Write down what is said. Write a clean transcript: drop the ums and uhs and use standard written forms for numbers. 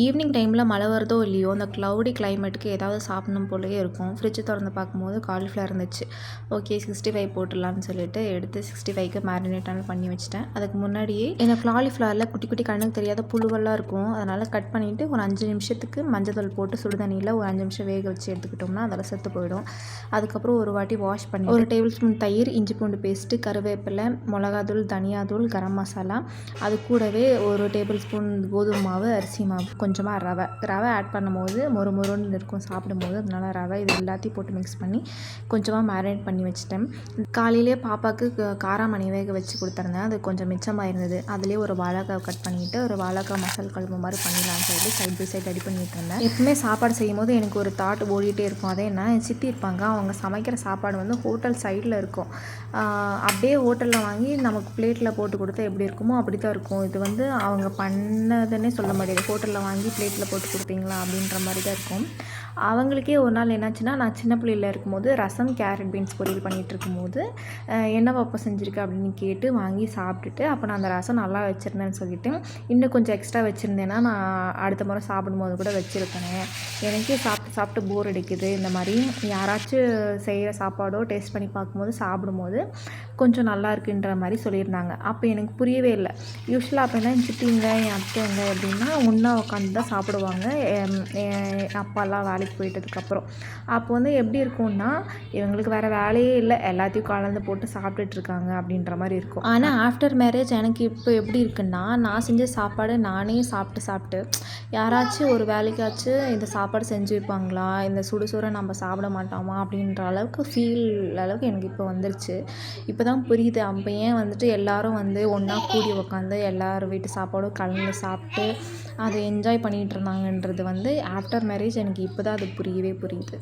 Evening டைமில் மழை வருதோ இல்லையோ அந்த க்ளவுடி கிளைமேட்டுக்கு ஏதாவது சாப்பிடணும் போலவே இருக்கும். ஃப்ரிட்ஜ் திறந்து பார்க்கும்போது காலிஃப்ளவர் இருந்துச்சு. ஓகே 65 போட்டுடலான்னு சொல்லிட்டு எடுத்து 65க்கு மேரினேட்டான பண்ணி வச்சுட்டேன். அதுக்கு முன்னாடியே இந்த காலிஃப்ளவரில் குட்டி குட்டி கண்ணுக்கு தெரியாத புழுவெல்லாம் இருக்கும். அதனால் கட் பண்ணிவிட்டு ஒரு 5 நிமிஷத்துக்கு மஞ்சள் போட்டு சுடுதண்ணியில் ஒரு 5 நிமிஷம் வேக வச்சு எடுத்துக்கிட்டோம்னா அதில் செத்து போயிடும். அதுக்கப்புறம் ஒரு வாட்டி வாஷ் பண்ணி ஒரு டேபிள் ஸ்பூன் தயிர், இஞ்சி பூண்டு பேஸ்ட்டு, கருவேப்பிலை, மிளகாத்தூள், தனியாத்தூள், கரம் மசாலா, அது கூடவே ஒரு டேபிள் ஸ்பூன் கோதுமை மாவு, அரிசி மாவு, கொஞ்சமாக ரவை ஆட் பண்ணும்போது மொறுன்னு இருக்கும் சாப்பிடும்போது. அதனால் ரவை இது எல்லாத்தையும் போட்டு மிக்ஸ் பண்ணி கொஞ்சமாக மேரினேட் பண்ணி வச்சுட்டேன். காலையிலேயே பாப்பாவுக்கு காராமணி வேக வச்சு கொடுத்துருந்தேன். அது கொஞ்சம் மிச்சமாக இருந்தது. அதுலேயே ஒரு வாழைக்காய் கட் பண்ணிவிட்டு ஒரு வாழைக்காய் மசால் குழம்பு மாதிரி பண்ணிடலான்னு சொல்லிட்டு சைட் பை சைட் ரெடி பண்ணிட்டு இருந்தேன். எப்பவுமே சாப்பாடு செய்யும் போது எனக்கு ஒரு தாட் ஓடிட்டே இருக்கும். அதே என்ன, என் சித்தி இருப்பாங்க, அவங்க சமைக்கிற சாப்பாடு வந்து ஹோட்டல் சைடில் இருக்கும். அப்படியே ஹோட்டலில் வாங்கி நமக்கு பிளேட்டில் போட்டு கொடுத்தா எப்படி இருக்குமோ அப்படி தான் இருக்கும். இது வந்து அவங்க பண்ணதுன்னே சொல்ல முடியாது. ஹோட்டலில் வாங்கி பிளேட்டில் போட்டு கொடுத்தீங்களா அப்படின்ற மாதிரி தான் இருக்கும். அவங்களுக்கே ஒரு நாள் என்னாச்சுன்னா, நான் சின்ன பிள்ளையில் இருக்கும்போது ரசம், கேரட், பீன்ஸ் பொரியல் பண்ணிகிட்டு இருக்கும்போது என்ன பாப்பா செஞ்சுருக்க அப்படின்னு கேட்டு வாங்கி சாப்பிட்டுட்டு, அப்போ நான் அந்த ரசம் நல்லா வச்சுருந்தேன்னு சொல்லிவிட்டு இன்னும் கொஞ்சம் எக்ஸ்ட்ரா வச்சுருந்தேன்னா நான் அடுத்த முறை சாப்பிடும்போது கூட வச்சுருப்பேன். எனக்கே சாப்பிட்டு போர் அடிக்குது. இந்த மாதிரி யாராச்சும் செய்கிற சாப்பாடோ டேஸ்ட் பண்ணி பார்க்கும்போது சாப்பிடும்போது கொஞ்சம் நல்லா இருக்குன்ற மாதிரி சொல்லியிருந்தாங்க. அப்போ எனக்கு புரியவே இல்லை. யூஸ்வலாக அப்போ என்ன, என் சித்திங்க, என் அத்தைங்க அப்படின்னா ஒன்றா உட்காந்து தான் சாப்பிடுவாங்க. என் அப்பாலாம் வேலைக்கு போயிட்டதுக்கப்புறம் அப்போ வந்து எப்படி இருக்கும்னா, இவங்களுக்கு வேறு வேலையே இல்லை, எல்லாத்தையும் கலந்து போட்டு சாப்பிட்டுட்ருக்காங்க அப்படின்ற மாதிரி இருக்கும். ஆனால் ஆஃப்டர் மேரேஜ் எனக்கு இப்போ எப்படி இருக்குன்னா, நான் செஞ்ச சாப்பாடு நானே சாப்பிட்டு யாராச்சும் ஒரு வேலைக்காச்சும் இந்த சாப்பாடு செஞ்சு வைப்பாங்களா, இந்த சுடுசோறை நம்ம சாப்பிட மாட்டோமா அப்படின்ற அளவுக்கு எனக்கு இப்போ வந்துருச்சு. இப்போ தான் புரியுது அப்போ ஏன் வந்துட்டு எல்லோரும் வந்து ஒன்றா கூடி உக்காந்து எல்லோரும் வீட்டு சாப்பாடும் கலந்து சாப்பிட்டு அதை என்ஜாய் பண்ணிகிட்டு இருந்தாங்கன்றது வந்து ஆஃப்டர் மேரேஜ் எனக்கு இப்போ தான் அது புரியுது.